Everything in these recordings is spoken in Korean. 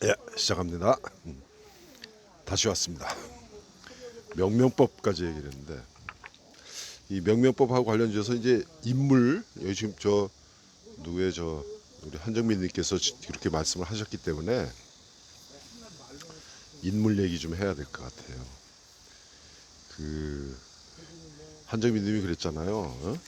예, 시작합니다. 다시 왔습니다. 명명법까지 얘기를 했는데 이 명명법하고 관련해서 이제 인물 여기 지금 저 누구의 저 우리 한정민님께서 그렇게 말씀을 하셨기 때문에 인물 얘기 좀 해야 될 것 같아요. 그 한정민님이 그랬잖아요.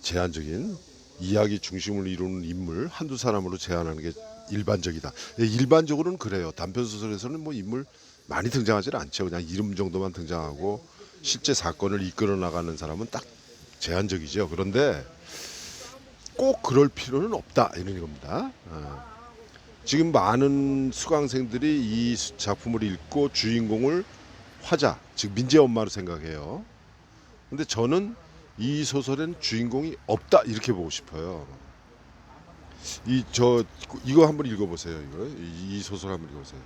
제한적인 이야기 중심을 이루는 인물 한두 사람으로 제한하는 게 일반적이다. 예, 일반적으로는 그래요. 단편 소설에서는 뭐 인물 많이 등장하지 않죠. 그냥 이름 정도만 등장하고 실제 사건을 이끌어 나가는 사람은 딱 제한적이죠. 그런데 꼭 그럴 필요는 없다 이런 겁니다. 지금 많은 수강생들이 이 작품을 읽고 주인공을 화자, 즉 민재 엄마로 생각해요. 근데 저는 이 소설엔 주인공이 없다 이렇게 보고 싶어요. 이거 한번 읽어보세요. 이 소설 한번 읽어보세요.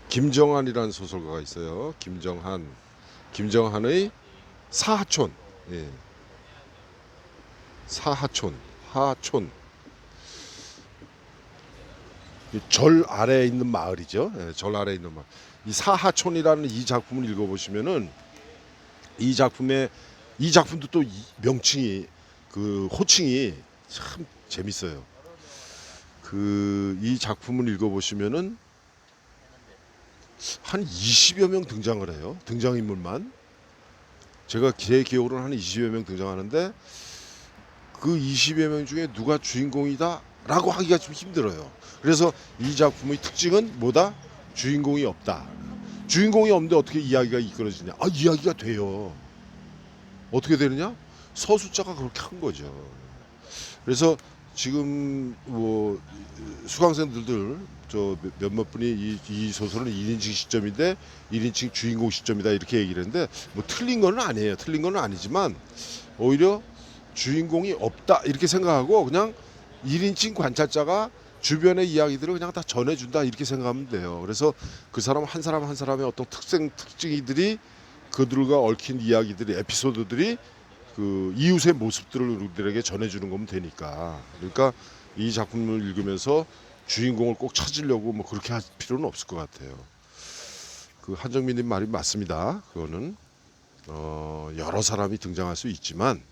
김정한이라는 소설가가 있어요. 김정한의 사하촌. 예. 사하촌, 하촌. 절 아래에 있는 마을이죠. 예, 절 아래에 있는 마을. 이 사하촌이라는 이 작품을 읽어보시면은 이 작품도 또 명칭이 그 호칭이 참 재밌어요. 이 작품을 읽어보시면은 한 20여 명 등장을 해요. 등장인물만. 제가 제 기억으로는 한 20여 명 등장하는데 그 20여 명 중에 누가 주인공이다 라고 하기가 좀 힘들어요. 그래서 이 작품의 특징은 뭐다? 주인공이 없다. 주인공이 없는데 어떻게 이야기가 이끌어지냐? 이야기가 돼요. 어떻게 되느냐? 서술자가 그렇게 한 거죠. 그래서 지금 뭐 수강생들 저 몇몇 분이 이 소설은 1인칭 시점인데 1인칭 주인공 시점이다 이렇게 얘기를 했는데 뭐 틀린 건 아니에요. 틀린 건 아니지만 오히려 주인공이 없다 이렇게 생각하고 그냥 1인칭 관찰자가 주변의 이야기들을 그냥 다 전해준다 이렇게 생각하면 돼요. 그래서 그 사람 한 사람 한 사람의 어떤 특징이들이 그들과 얽힌 이야기들이 에피소드들이 그 이웃의 모습들을 우리들에게 전해주는 거면 되니까. 그러니까 이 작품을 읽으면서 주인공을 꼭 찾으려고 뭐 그렇게 할 필요는 없을 것 같아요. 그 한정민님 말이 맞습니다. 그거는 여러 사람이 등장할 수 있지만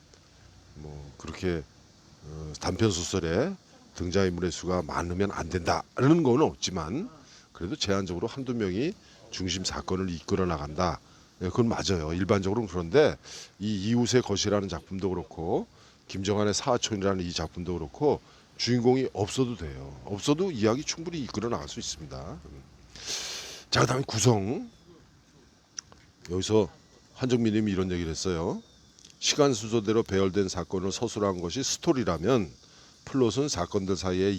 뭐 그렇게 단편 소설에 등장인물의 수가 많으면 안 된다는 건 없지만 그래도 제한적으로 한두 명이 중심 사건을 이끌어 나간다. 네, 그건 맞아요. 일반적으로는 그런데 이 이웃의 것이라는 작품도 그렇고 김정한의 사하촌이라는 이 작품도 그렇고 주인공이 없어도 돼요. 없어도 이야기 충분히 이끌어 나갈 수 있습니다. 자, 그다음에 구성. 여기서 한정민님이 이런 얘기를 했어요. 시간 순서대로 배열된 사건을 서술한 것이 스토리라면 플롯은 사건들 사이의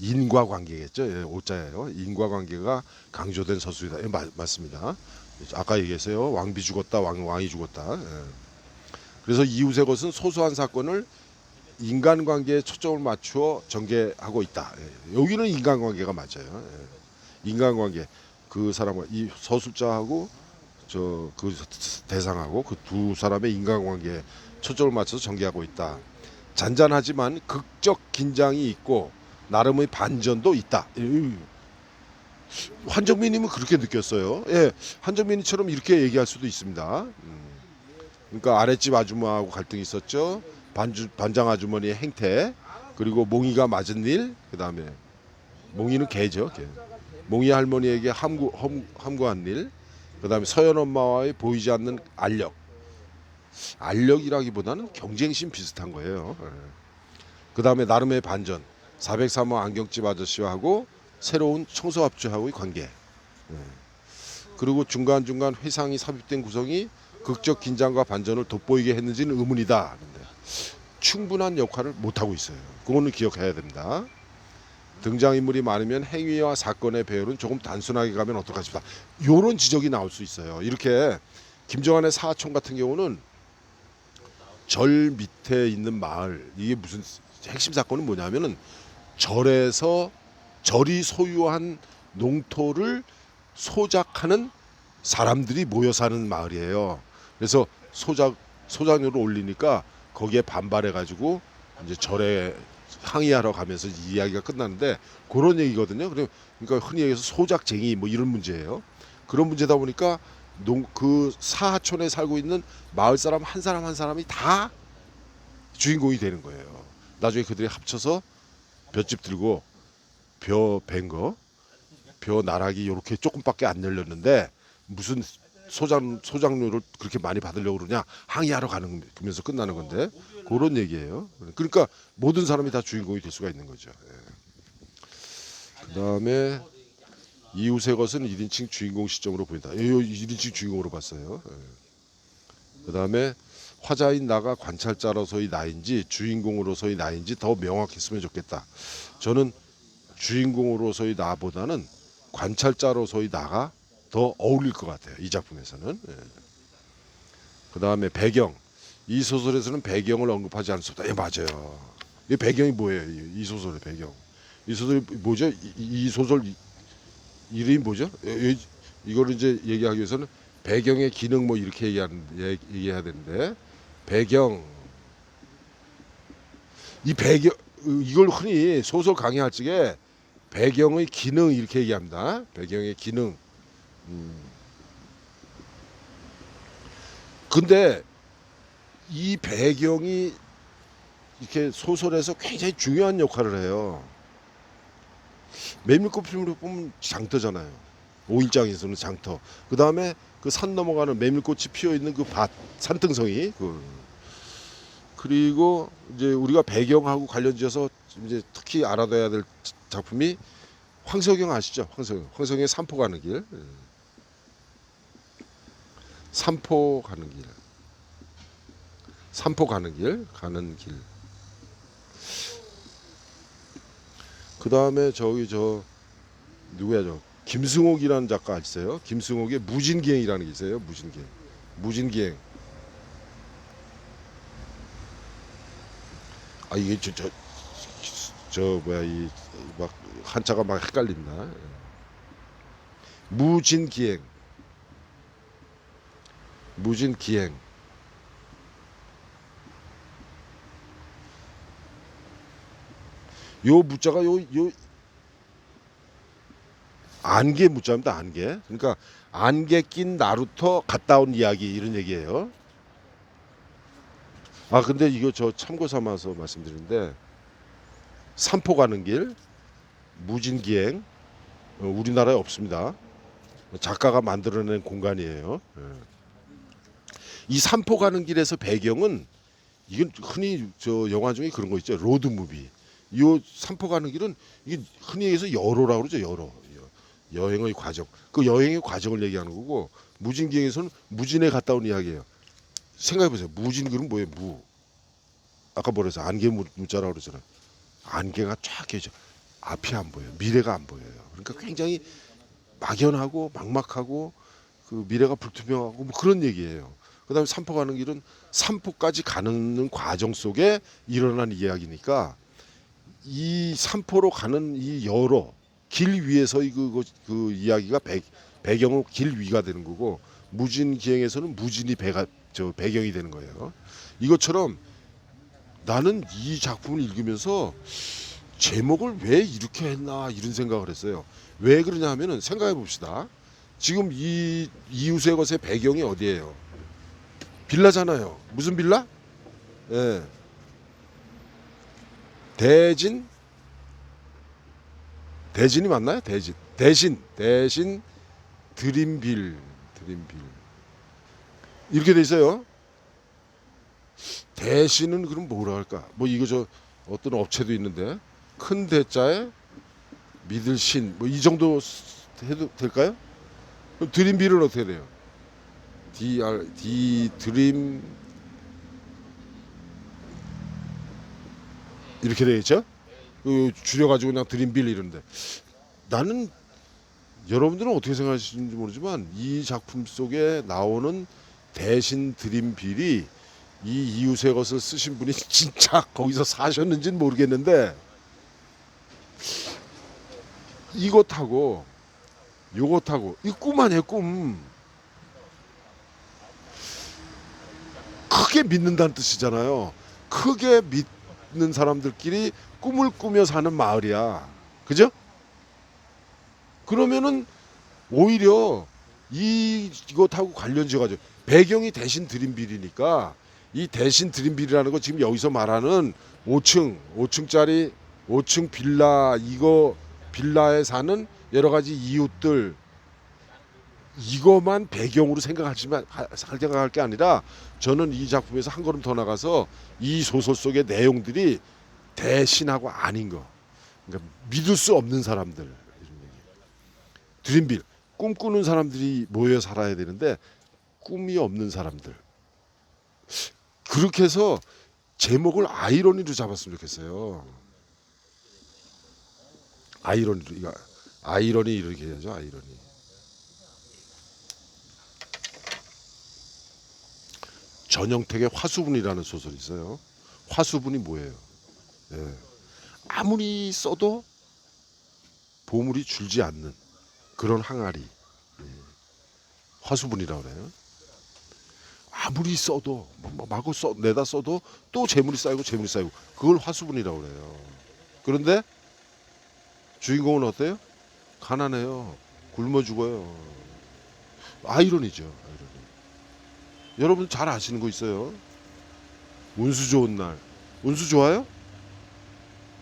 인과관계겠죠. 예, 오자예요. 인과관계가 강조된 서술이다. 예, 맞습니다. 아까 얘기했어요. 왕비 죽었다, 왕이 죽었다. 예. 그래서 이웃의 것은 소소한 사건을 인간관계에 초점을 맞추어 전개하고 있다. 예. 여기는 인간관계가 맞아요. 예. 인간관계 그 사람과 이 서술자하고 저 그 대상하고 그 두 사람의 인간관계에 초점을 맞춰서 전개하고 있다. 잔잔하지만 극적 긴장이 있고 나름의 반전도 있다. 한정민님은 그렇게 느꼈어요. 예, 한정민이처럼 이렇게 얘기할 수도 있습니다. 그러니까 아랫집 아줌마하고 갈등이 있었죠. 반장 아주머니의 행태, 그리고 몽이가 맞은 일, 그 다음에 몽이는 개죠. 개. 몽이 할머니에게 함구한 일, 그 다음에 서연 엄마와의 보이지 않는 알력. 알력이라기보다는 경쟁심 비슷한 거예요. 그 다음에 나름의 반전. 403호 안경집 아저씨하고 새로운 청소합주하고의 관계. 그리고 중간중간 회상이 삽입된 구성이 극적 긴장과 반전을 돋보이게 했는지는 의문이다. 충분한 역할을 못하고 있어요. 그거는 기억해야 됩니다. 등장인물이 많으면 행위와 사건의 배열은 조금 단순하게 가면 어떨까 싶다. 이런 지적이 나올 수 있어요. 이렇게 김정한의 사촌 같은 경우는 절 밑에 있는 마을, 이게 무슨 핵심 사건은 뭐냐면은 절이 소유한 농토를 소작하는 사람들이 모여 사는 마을이에요. 그래서 소작료를 올리니까 거기에 반발해 가지고 이제 절에 항의하러 가면서 이야기가 끝나는데 그런 얘기거든요. 그러니까 흔히 얘기해서 소작쟁이 뭐 이런 문제예요. 그런 문제다 보니까 그 사하촌에 살고 있는 마을 사람 한 사람 한 사람이 다 주인공이 되는 거예요. 나중에 그들이 합쳐서 볏짚 들고 벼 나락이 요렇게 조금밖에 안 열렸는데 무슨 소장료를 그렇게 많이 받으려고 그러냐 항의하러 가면서 끝나는 건데 그런 얘기예요. 그러니까 모든 사람이 다 주인공이 될 수가 있는 거죠. 그 다음에 이웃의 것은 1인칭 주인공 시점으로 보인다. 1인칭 주인공으로 봤어요. 그 다음에 화자인 나가 관찰자로서의 나인지 주인공으로서의 나인지 더 명확했으면 좋겠다. 저는 주인공으로서의 나보다는 관찰자로서의 나가 더 어울릴 것 같아요. 이 작품에서는. 그 다음에 배경. 이 소설에서는 배경을 언급하지 않을 수 없다. 예, 맞아요. 이 배경이 뭐예요? 이 소설의 배경. 이 소설이 뭐죠? 이 소설 이름이 뭐죠? 이거를 이제 얘기하기 위해서는 배경의 기능 뭐 이렇게 얘기해야 되는데 배경. 이 배경 이걸 흔히 소설 강의할 적에 배경의 기능 이렇게 얘기합니다. 배경의 기능. 근데 이 배경이 이렇게 소설에서 굉장히 중요한 역할을 해요. 메밀꽃 필름으로 보면 장터잖아요. 5일장에서는 장터. 그 다음에 그 산 넘어가는 메밀꽃이 피어 있는 그 밭, 산등성이. 그리고 이제 우리가 배경하고 관련지어서 이제 특히 알아둬야 될 작품이 황석영 아시죠? 황석영의 산포 가는 길. 산포 가는 길. 산포 가는 길. 그 다음에 누구야 김승옥이라는 작가 있어요. 김승옥의 무진기행이라는 게 있어요. 무진기행. 아 이게 뭐야 이 막 한자가 막 헷갈린다. 무진기행. 요 무자가 요 안개 무자입니다. 안개. 그러니까 안개 낀 나루터 갔다 온 이야기 이런 얘기예요. 아 근데 이거 저 참고 삼아서 말씀드리는데 산포 가는 길, 무진기행 우리나라에 없습니다. 작가가 만들어낸 공간이에요. 이 산포 가는 길에서 배경은 이건 흔히 저 영화 중에 그런 거 있죠. 로드 무비. 이 산포 가는 길은 이게 흔히 얘기해서 여로라고 그러죠. 여행의 과정. 그 여행의 과정을 얘기하는 거고 무진기행에서는 무진에 갔다 온 이야기예요. 생각해 보세요. 무진글은 뭐예요? 아까 뭐래서 안개 무자라고 그러잖아요. 안개가 쫙 껴져. 앞이 안 보여요. 미래가 안 보여요. 그러니까 굉장히 막연하고 막막하고 그 미래가 불투명하고 뭐 그런 얘기예요. 그다음에 산포 가는 길은 산포까지 가는 과정 속에 일어난 이야기니까 이 산포로 가는 이 여로 길 위에서의 그 이야기가 배경은 길 위가 되는 거고 무진기행에서는 무진이 배경이 되는 거예요. 이것처럼 나는 이 작품을 읽으면서 제목을 왜 이렇게 했나 이런 생각을 했어요. 왜 그러냐 하면은 생각해 봅시다. 지금 이 이웃의 것의 배경이 어디예요? 빌라잖아요. 무슨 빌라? 예. 대진이 맞나요? 대신 드림빌 이렇게 돼 있어요. 대신은 그럼 뭐라 할까? 뭐 이거 저 어떤 업체도 있는데 큰 대자에 믿을 신 뭐 이 정도 해도 될까요? 그럼 드림빌은 어떻게 돼요? 드림 이렇게 되겠죠? 줄여가지고 그냥 드림빌 이런데 나는 여러분들은 어떻게 생각하시는지 모르지만 이 작품 속에 나오는 대신 드림빌이 이 이웃의 것을 쓰신 분이 진짜 거기서 사셨는지는 모르겠는데 이것하고 요것하고 이 꿈 아니에요 꿈. 크게 믿는다는 뜻이잖아요. 크게 없는 사람들끼리 꿈을 꾸며 사는 마을이야. 그죠? 그러면은 오히려 이것하고 관련 지어가지고 배경이 대신 드림빌이니까 이 대신 드림빌이라는 거 지금 여기서 말하는 5층짜리 5층 빌라, 이거 빌라에 사는 여러 가지 이웃들, 이거만 배경으로 생각할 게 아니라 저는 이 작품에서 한 걸음 더 나가서 이 소설 속의 내용들이 대신하고 아닌 거, 그러니까 믿을 수 없는 사람들, 이런 얘기. 드림빌, 꿈꾸는 사람들이 모여 살아야 되는데 꿈이 없는 사람들. 그렇게 해서 제목을 아이러니로 잡았으면 좋겠어요. 아이러니로, 이거 아이러니 이렇게 해야죠. 아이러니. 전영택의 화수분이라는 소설이 있어요. 화수분이 뭐예요? 예. 아무리 써도 보물이 줄지 않는 그런 항아리. 예. 화수분이라고 그래요. 아무리 써도 마구 내다 써도 또 재물이 쌓이고 재물이 쌓이고, 그걸 화수분이라고 그래요. 그런데 주인공은 어때요? 가난해요. 굶어 죽어요. 아이러니죠. 아이러니. 여러분 잘 아시는 거 있어요? 운수 좋은 날. 운수 좋아요?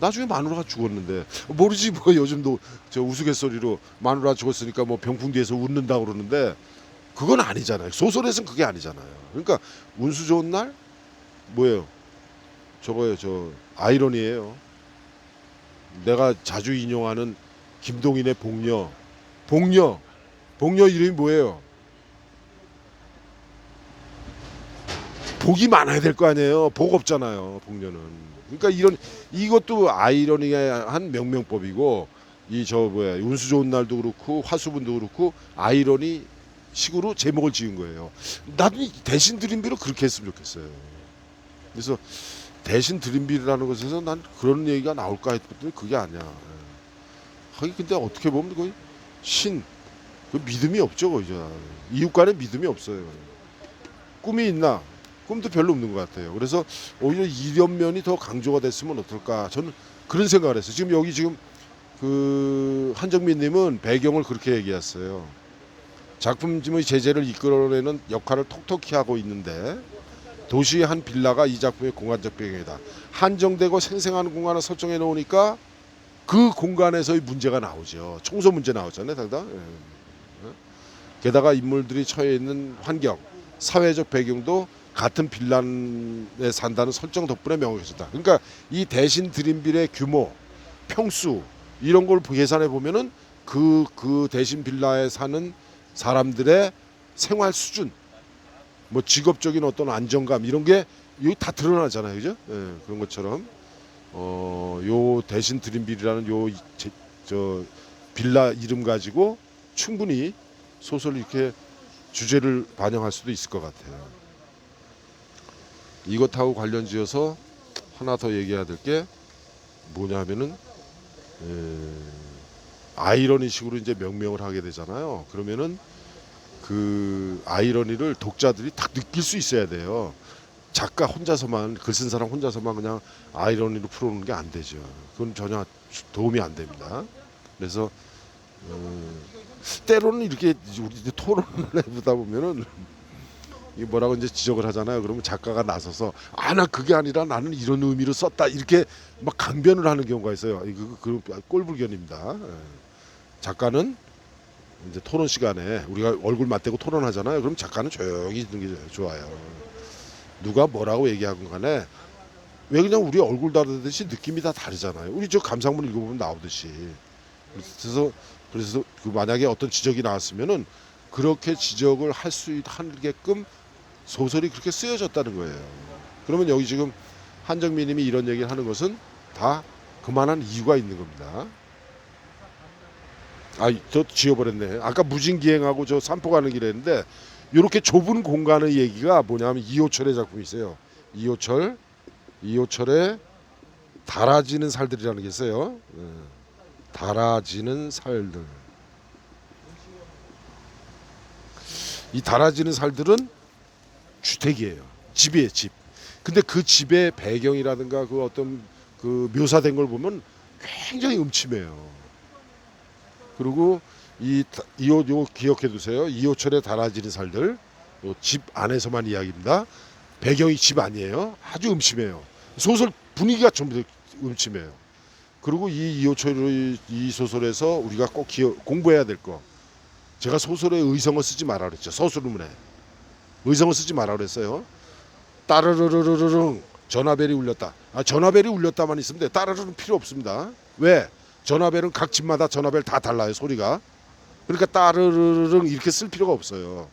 나중에 마누라가 죽었는데 모르지 뭐. 요즘도 저 우스갯소리로 마누라 죽었으니까 뭐 병풍 뒤에서 웃는다고 그러는데 그건 아니잖아요. 소설에서는 그게 아니잖아요. 그러니까 운수 좋은 날 뭐예요? 저거예요. 저 아이러니예요. 내가 자주 인용하는 김동인의 복녀. 복녀 이름이 뭐예요? 복이 많아야 될 거 아니에요. 복 없잖아요. 복녀는. 그러니까 이것도 아이러니한 명명법이고, 이 저 뭐야 운수 좋은 날도 그렇고 화수분도 그렇고 아이러니 식으로 제목을 지은 거예요. 나도 대신 드림빌을 그렇게 했으면 좋겠어요. 그래서 대신 드림빌이라는 것에서 난 그런 얘기가 나올까 했더니 그게 아니야. 하긴 근데 어떻게 보면 거의 그 믿음이 없죠. 거의 이웃 간에 믿음이 없어요. 꿈이 있나? 꿈도 별로 없는 것 같아요. 그래서 오히려 이런 면이 더 강조가 됐으면 어떨까? 저는 그런 생각을 했어요. 지금 여기 그 한정민님은 배경을 그렇게 얘기했어요. 작품의 제재를 이끌어내는 역할을 톡톡히 하고 있는데 도시의 한 빌라가 이 작품의 공간적 배경이다. 한정되고 생생한 공간을 설정해 놓으니까 그 공간에서의 문제가 나오죠. 청소 문제 나오잖아요. 당당. 게다가 인물들이 처해 있는 환경, 사회적 배경도 같은 빌라에 산다는 설정 덕분에 명확해졌다. 그러니까 이 대신 드림빌의 규모, 평수 이런 걸 계산해 보면은 그 대신 빌라에 사는 사람들의 생활 수준, 뭐 직업적인 어떤 안정감 이런 게 여기 다 드러나잖아요, 그죠? 예, 그런 것처럼 요 대신 드림빌이라는 저 빌라 이름 가지고 충분히 소설 이렇게 주제를 반영할 수도 있을 것 같아요. 이것하고 관련지어서 하나 더 얘기해야 될 게 뭐냐면은 아이러니식으로 이제 명명을 하게 되잖아요. 그러면은 그 아이러니를 독자들이 딱 느낄 수 있어야 돼요. 작가 혼자서만, 글 쓴 사람 혼자서만 그냥 아이러니로 풀어오는 게 안 되죠. 그건 전혀 도움이 안 됩니다. 그래서 때로는 이렇게 우리 토론을 해보다 보면은 이 뭐라고 이제 지적을 하잖아요. 그러면 작가가 나서서 나 그게 아니라 나는 이런 의미로 썼다 이렇게 막 강변을 하는 경우가 있어요. 그 꼴불견입니다. 작가는 이제 토론 시간에 우리가 얼굴 맞대고 토론하잖아요. 그럼 작가는 조용히 있는 게 좋아요. 누가 뭐라고 얘기하건 간에 왜 그냥 우리 얼굴 다르듯이 느낌이 다 다르잖아요. 우리 저 감상문 읽어보면 나오듯이. 그래서 그 만약에 어떤 지적이 나왔으면은 그렇게 지적을 할 수 있게끔 소설이 그렇게 쓰여졌다는 거예요. 그러면 여기 지금 한정민님이 이런 얘기를 하는 것은 다 그만한 이유가 있는 겁니다. 저 지워버렸네. 아까 무진기행하고 저 산포 가는 길에 했는데 이렇게 좁은 공간의 얘기가 뭐냐면 이호철의 작품이 있어요. 이호철의 달아지는 살들이라는 게 있어요. 달아지는 살들. 이 달아지는 살들은 주택이에요. 집이에요, 집. 근데 그 집의 배경이라든가 그 어떤 그 묘사된 걸 보면 굉장히 음침해요. 그리고 요 기억해 두세요. 이호철의 달아지는 살들. 요 집 안에서만 이야기입니다. 배경이 집 아니에요. 아주 음침해요. 소설 분위기가 전부 음침해요. 그리고 이 이호철의 이 소설에서 우리가 꼭 공부해야 될 거. 제가 소설에 의성어 쓰지 말라 그랬죠. 서술문에 의성어 쓰지 말라 그랬어요. 따르르르르릉 전화벨이 울렸다. 전화벨이 울렸다만 있으면 돼. 따르르는 필요 없습니다. 왜? 전화벨은 각 집마다 전화벨 다 달라요, 소리가. 그러니까 따르르르릉 이렇게 쓸 필요가 없어요.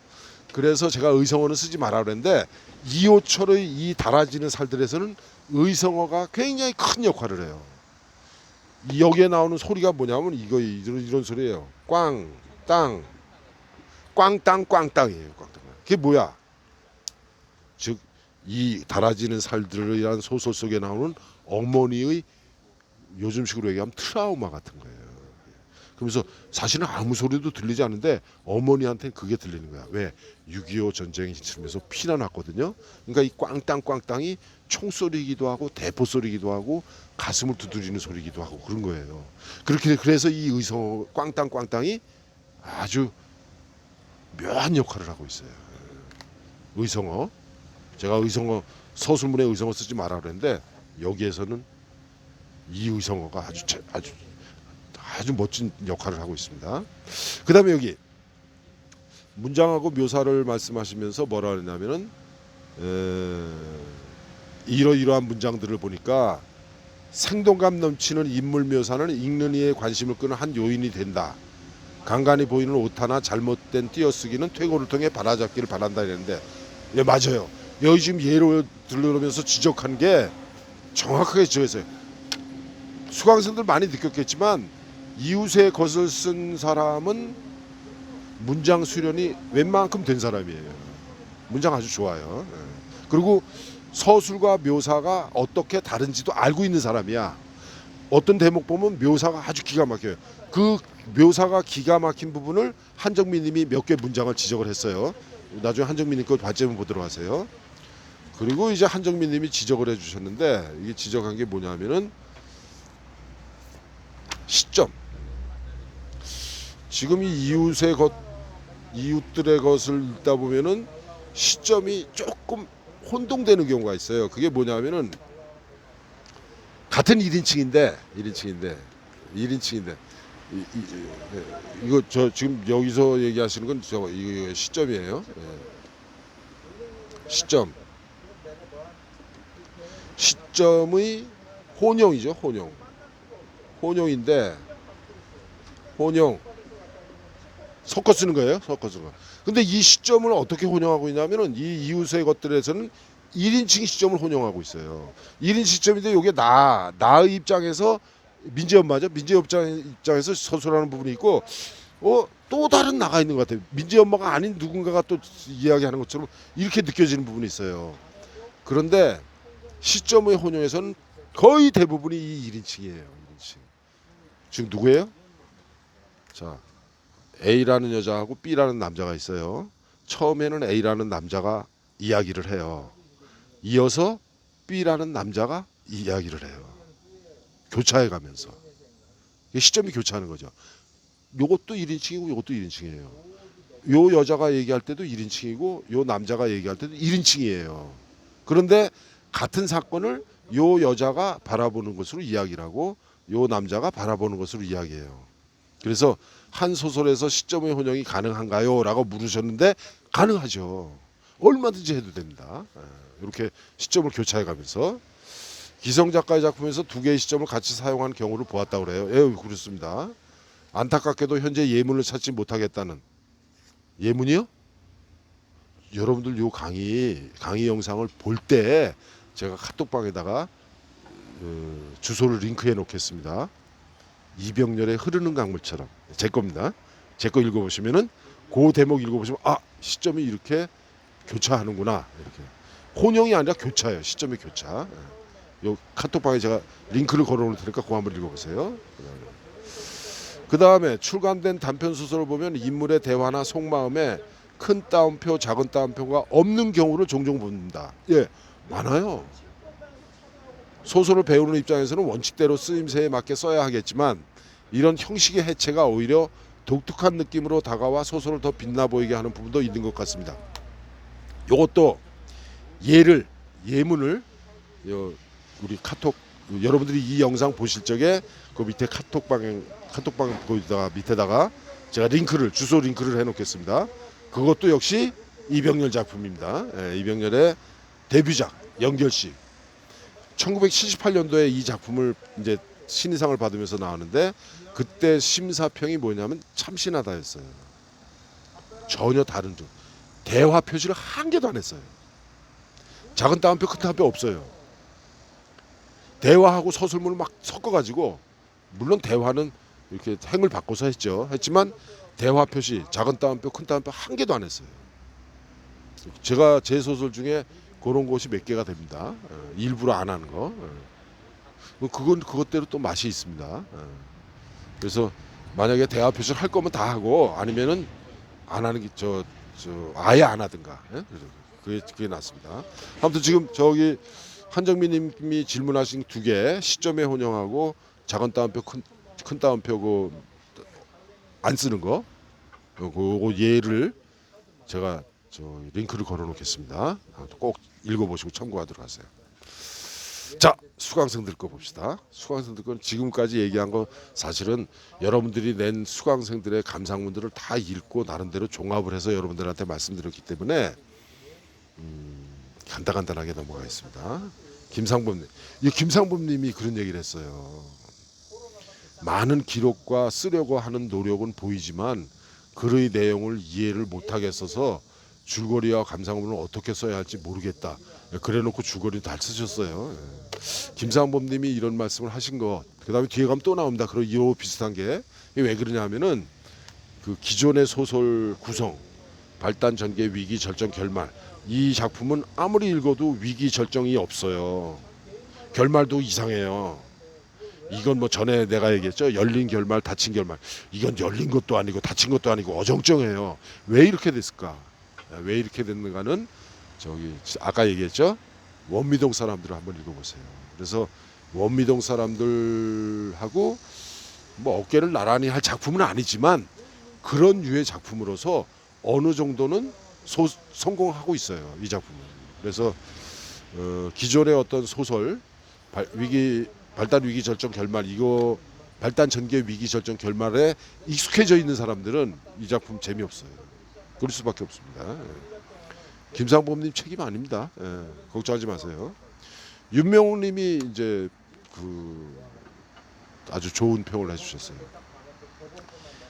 그래서 제가 의성어는 쓰지 말라 그랬는데 이호철의 이 달아지는 살들에서는 의성어가 굉장히 큰 역할을 해요. 여기에 나오는 소리가 뭐냐면 이런 소리예요. 꽝, 땅, 꽝땅, 꽝땅이에요. 꽝땅. 그게 뭐야? 즉 이 달아지는 살들이라는 소설 속에 나오는 어머니의 요즘식으로 얘기하면 트라우마 같은 거예요. 그러면서 사실은 아무 소리도 들리지 않는데 어머니한테는 그게 들리는 거야. 왜? 6.25 전쟁이 치르면서 피나 났거든요. 그러니까 이 꽝땅 꽝땅이 총소리이기도 하고 대포 소리이기도 하고 가슴을 두드리는 소리이기도 하고 그런 거예요. 그래서 이 의성어 꽝땅 꽝땅이 아주 묘한 역할을 하고 있어요. 의성어. 제가 의성어 서술문에 의성어 쓰지 말라 그랬는데 여기에서는 이 의성어가 아주 멋진 역할을 하고 있습니다. 그다음에 여기 문장하고 묘사를 말씀하시면서 뭐라 하냐면은 이러이러한 문장들을 보니까 생동감 넘치는 인물 묘사는 읽는 이의 관심을 끄는 한 요인이 된다. 간간히 보이는 오타나 잘못된 띄어쓰기는 퇴고를 통해 바라잡기를 바란다 이랬는데 예 맞아요. 여기 지금 예로 들으면서 지적한 게 정확하게 지적했어요. 수강생들 많이 느꼈겠지만 이웃의 것을 쓴 사람은 문장 수련이 웬만큼 된 사람이에요. 문장 아주 좋아요. 그리고 서술과 묘사가 어떻게 다른지도 알고 있는 사람이야. 어떤 대목 보면 묘사가 아주 기가 막혀요. 그 묘사가 기가 막힌 부분을 한정민 님이 몇 개 문장을 지적을 했어요. 나중에 한정민 님 거 관점을 보도록 하세요. 그리고 이제 한정민 님이 지적을 해주셨는데 이게 지적한 게 뭐냐면은 시점. 지금 이 이웃들의 것을 읽다 보면은 시점이 조금 혼동되는 경우가 있어요. 그게 뭐냐면은 같은 1인칭인데 이거 저 지금 여기서 얘기하시는 건 이거 시점이에요. 시점의 혼용이죠. 혼용인데 혼용 섞어 쓰는 거예요. 근데 이 시점을 어떻게 혼용하고 있냐면은 이 이웃의 것들에서는 1인칭 시점을 혼용하고 있어요. 1인 시점인데 이게 나의 입장에서 민재 엄마죠. 민재 입장에서 서술하는 부분이 있고 또 다른 나가 있는 것 같아요. 민재 엄마가 아닌 누군가가 또 이야기하는 것처럼 이렇게 느껴지는 부분이 있어요. 그런데 시점의 혼용에서는 거의 대부분이 이 1인칭이에요. 1인칭. 지금 누구예요? 자, A라는 여자하고 B라는 남자가 있어요. 처음에는 A라는 남자가 이야기를 해요. 이어서 B라는 남자가 이야기를 해요. 교차해 가면서. 시점이 교차하는 거죠. 요것도 1인칭이고 요것도 1인칭이에요. 요 여자가 얘기할 때도 1인칭이고 요 남자가 얘기할 때도 1인칭이에요. 그런데 같은 사건을 요 여자가 바라보는 것으로 이야기를 하고 요 남자가 바라보는 것으로 이야기해요. 그래서 한 소설에서 시점의 혼용이 가능한가요? 라고 물으셨는데 가능하죠. 얼마든지 해도 됩니다. 이렇게 시점을 교차해 가면서 기성 작가의 작품에서 두 개의 시점을 같이 사용한 경우를 보았다고 그래요. 그렇습니다. 안타깝게도 현재 예문을 찾지 못하겠다는 예문이요? 여러분들 요 강의 영상을 볼 때 제가 카톡방에다가 주소를 링크해 놓겠습니다. 이병렬의 흐르는 강물처럼 제 겁니다. 제 거 읽어보시면은 그 대목 읽어보시면 시점이 이렇게 교차하는구나. 이렇게 혼용이 아니라 교차예요. 시점의 교차. 요 카톡방에 제가 링크를 걸어놓을 테니까 그거 한번 읽어보세요. 그 다음에 출간된 단편 소설을 보면 인물의 대화나 속마음에 큰 따옴표, 작은 따옴표가 없는 경우를 종종 봅니다. 많아요. 소설을 배우는 입장에서는 원칙대로 쓰임새에 맞게 써야 하겠지만 이런 형식의 해체가 오히려 독특한 느낌으로 다가와 소설을 더 빛나 보이게 하는 부분도 있는 것 같습니다. 이것도 예문을 우리 카톡 여러분들이 이 영상 보실 적에 그 밑에 카톡방 거기다가 밑에다가 제가 주소 링크를 해놓겠습니다. 그것도 역시 이병렬 작품입니다. 이병렬의 데뷔작 연결식. 1978년도에 이 작품을 이제 신인상을 받으면서 나왔는데 그때 심사평이 뭐냐면 참신하다였어요. 전혀 다른 점. 대화 표시를 한 개도 안 했어요. 작은 따옴표 큰 따옴표 없어요. 대화하고 서술문을 막 섞어가지고 물론 대화는 이렇게 행을 바꿔서 했지만 대화 표시 작은 따옴표 큰 따옴표 한 개도 안 했어요. 제가 제 소설 중에 그런 곳이 몇 개가 됩니다. 일부러 안 하는 거. 그건 그것대로 또 맛이 있습니다. 그래서 만약에 대화 표시를 할 거면 다 하고 아니면은 안 하는 게 아예 안 하든가. 그게 낫습니다. 아무튼 지금 저기 한정민님이 질문하신 두 개 시점에 혼용하고 작은 따옴표 큰 따옴표 안 쓰는 거 그거 예를 제가 링크를 걸어놓겠습니다. 꼭 읽어보시고 참고하도록 하세요. 자, 수강생들 거 봅시다. 수강생들 건 지금까지 얘기한 거 사실은 여러분들이 낸 수강생들의 감상문들을 다 읽고 나름대로 종합을 해서 여러분들한테 말씀드렸기 때문에 간단하게 넘어가겠습니다. 김상범님이 그런 얘기를 했어요. 많은 기록과 쓰려고 하는 노력은 보이지만 글의 내용을 이해를 못하겠어서 줄거리와 감상문을 어떻게 써야 할지 모르겠다. 그래놓고 줄거리 다 쓰셨어요. 김상범님이 이런 말씀을 하신 것. 그다음에 뒤에 가면 또 나옵니다. 그런 이 비슷한 게 왜 그러냐면은 그 기존의 소설 구성, 발단, 전개, 위기, 절정, 결말. 이 작품은 아무리 읽어도 위기, 절정이 없어요. 결말도 이상해요. 이건 뭐 전에 내가 얘기했죠. 열린 결말, 닫힌 결말. 이건 열린 것도 아니고 닫힌 것도 아니고 어정쩡해요. 왜 이렇게 됐을까? 왜 이렇게 됐는가는 아까 얘기했죠. 원미동 사람들을 한번 읽어보세요. 그래서 원미동 사람들하고 뭐 어깨를 나란히 할 작품은 아니지만 그런 류의 작품으로서 어느 정도는 성공하고 있어요. 이 작품은. 그래서 기존의 어떤 소설 발단 위기 절정 결말 이거 발단 전개 위기 절정 결말에 익숙해져 있는 사람들은 이 작품 재미없어요. 그럴 수밖에 없습니다. 김상범님 책임 아닙니다. 걱정하지 마세요. 윤명웅님이 이제 아주 좋은 평을 해주셨어요.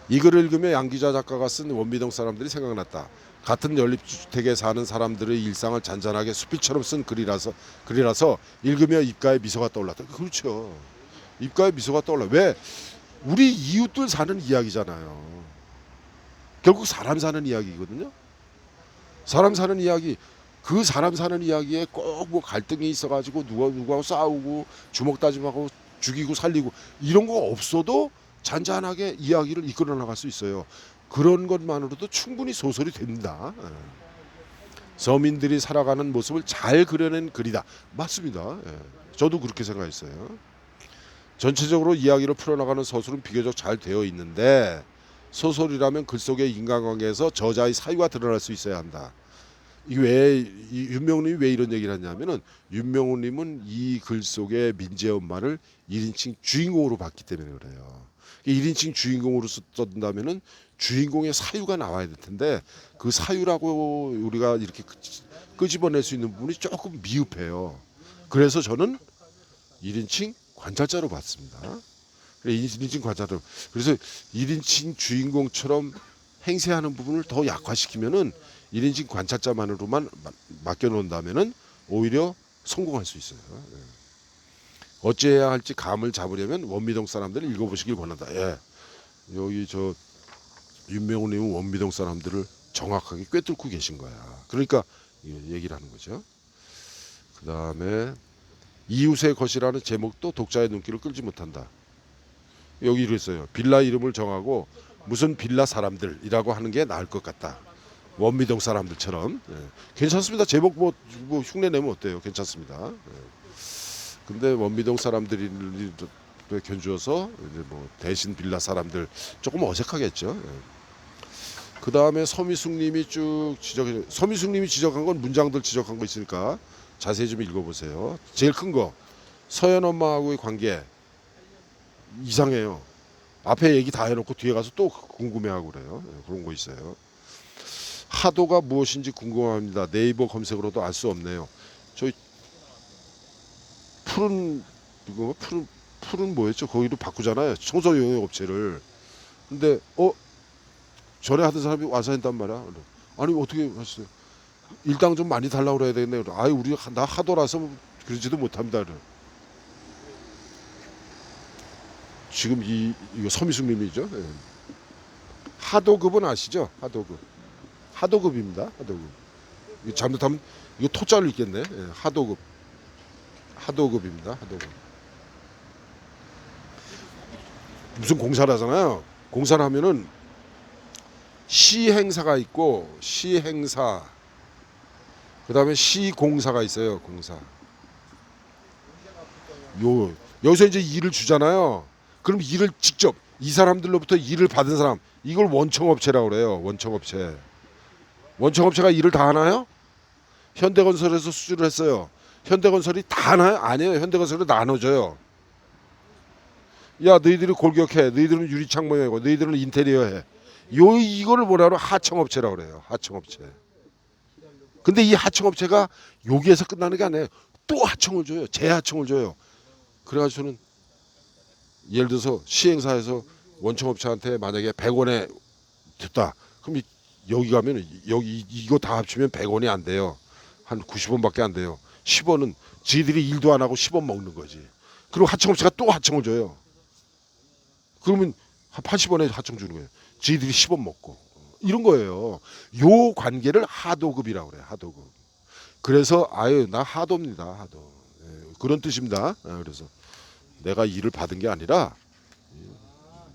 이 글을 읽으며 양 기자 작가가 쓴 원미동 사람들이 생각났다. 같은 연립주택에 사는 사람들의 일상을 잔잔하게 수필처럼 쓴 글이라서 읽으며 입가에 미소가 떠올랐다. 그렇죠. 입가에 미소가 떠올라. 왜? 우리 이웃들 사는 이야기잖아요. 결국 사람 사는 이야기거든요. 사람 사는 이야기. 그 사람 사는 이야기에 꼭 뭐 갈등이 있어가지고 누구하고 싸우고 주먹 다짐하고 죽이고 살리고 이런 거 없어도 잔잔하게 이야기를 이끌어 나갈 수 있어요. 그런 것만으로도 충분히 소설이 됩니다. 서민들이 살아가는 모습을 잘 그려낸 글이다. 맞습니다. 저도 그렇게 생각했어요. 전체적으로 이야기를 풀어나가는 서술은 비교적 잘 되어 있는데 소설이라면 글 속의 인간관계에서 저자의 사유가 드러날 수 있어야 한다. 이게 왜 윤명훈님이 왜 이런 얘기를 하냐면은 윤명훈님은 이 글 속의 민재 엄마를 1인칭 주인공으로 봤기 때문에 그래요. 1인칭 주인공으로 썼다면은 주인공의 사유가 나와야 될 텐데 그 사유라고 우리가 이렇게 끄집어낼 수 있는 부분이 조금 미흡해요. 그래서 저는 1인칭 관찰자로 봤습니다. 1인칭 관찰자로. 그래서 1인칭 주인공처럼 행세하는 부분을 더 약화시키면은 1인칭 관찰자만으로만 맡겨놓는다면은 오히려 성공할 수 있어요. 어찌해야 할지 감을 잡으려면 원미동 사람들을 읽어보시길 권한다. 여기 윤명훈님은 원미동 사람들을 정확하게 꿰뚫고 계신 거야. 그러니까 얘기를 하는 거죠. 그 다음에 이웃의 것이라는 제목도 독자의 눈길을 끌지 못한다. 여기 이랬어요. 빌라 이름을 정하고 무슨 빌라 사람들이라고 하는 게 나을 것 같다. 원미동 사람들처럼. 예. 괜찮습니다. 제목 뭐 흉내 내면 어때요? 괜찮습니다. 예. 근데 원미동 사람들이 견주어서 이제 뭐 대신 빌라 사람들 조금 어색하겠죠. 예. 그 다음에 서미숙님이 쭉 서미숙님이 지적한 건 문장들 지적한 거 있으니까 자세히 좀 읽어보세요. 제일 큰 거 서연 엄마하고의 관계 이상해요. 앞에 얘기 다 해놓고 뒤에 가서 또 궁금해하고 그래요. 예, 그런 거 있어요. 하도가 무엇인지 궁금합니다. 네이버 검색으로도 알 수 없네요. 저희 푸른 이거 푸른 뭐였죠? 거기로 바꾸잖아요. 청소 용역 업체를. 근데 전에 하던 사람이 와서 한단 말이야. 아니 어떻게 하셨어요? 일당 좀 많이 달라고 그래야 되겠네. 아이 우리 나 하도라서 그러지도 못합니다. 그래. 지금 이거 서미숙님이죠. 예. 하도급은 아시죠? 하도급입니다. 하도급. 이거 잘못하면 이거 토자로 있겠네. 예. 하도급입니다. 하도급. 무슨 공사를 하잖아요. 공사를 하면은 시행사가 있고 시행사 그다음에 시공사가 있어요. 공사. 여기서 이제 일을 주잖아요. 그럼 일을 직접 이 사람들로부터 일을 받은 사람 이걸 원청업체라고 그래요. 원청업체. 원청업체가 일을 다 하나요? 현대건설에서 수주를 했어요. 현대건설이 다 하나요? 아니에요. 현대건설이 나눠줘요. 야 너희들이 골격해. 너희들은 유리창 모양이고 너희들은 인테리어 해. 이거를 뭐라고 하청업체라고 그래요. 하청업체. 근데 이 하청업체가 여기에서 끝나는 게 아니에요. 또 하청을 줘요. 재하청을 줘요. 그래가지고 저는 예를 들어서 시행사에서 원청업체한테 만약에 100원에 됐다. 그럼 여기 가면 여기 이거 다 합치면 100원이 안 돼요. 한 90원밖에 안 돼요. 10원은 지들이 일도 안 하고 10원 먹는 거지. 그리고 하청업체가 또 하청을 줘요. 그러면 한 80원에 하청 주는 거예요. 지들이 10원 먹고 이런 거예요. 요 관계를 하도급이라고 그래요. 하도급. 그래서 아유 나 하도입니다. 하도. 예, 그런 뜻입니다. 그래서 내가 일을 받은 게 아니라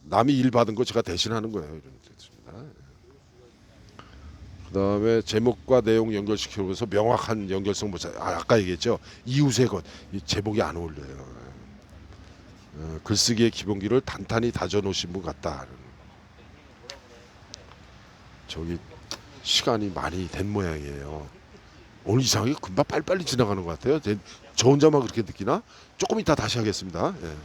남이 일 받은 거 제가 대신하는 거예요. 이런 뜻입니다. 그다음에 제목과 내용 연결시켜서 명확한 연결성 보자. 아까 얘기했죠. 이웃의 것. 이 제목이 안 어울려요. 글쓰기의 기본기를 단단히 다져놓으신 분 같다. 저기 시간이 많이 된 모양이에요. 오늘 이상하게 금방 빨리빨리 지나가는 것 같아요. 저 혼자만 그렇게 느끼나? 조금 이따 다시 하겠습니다. 예.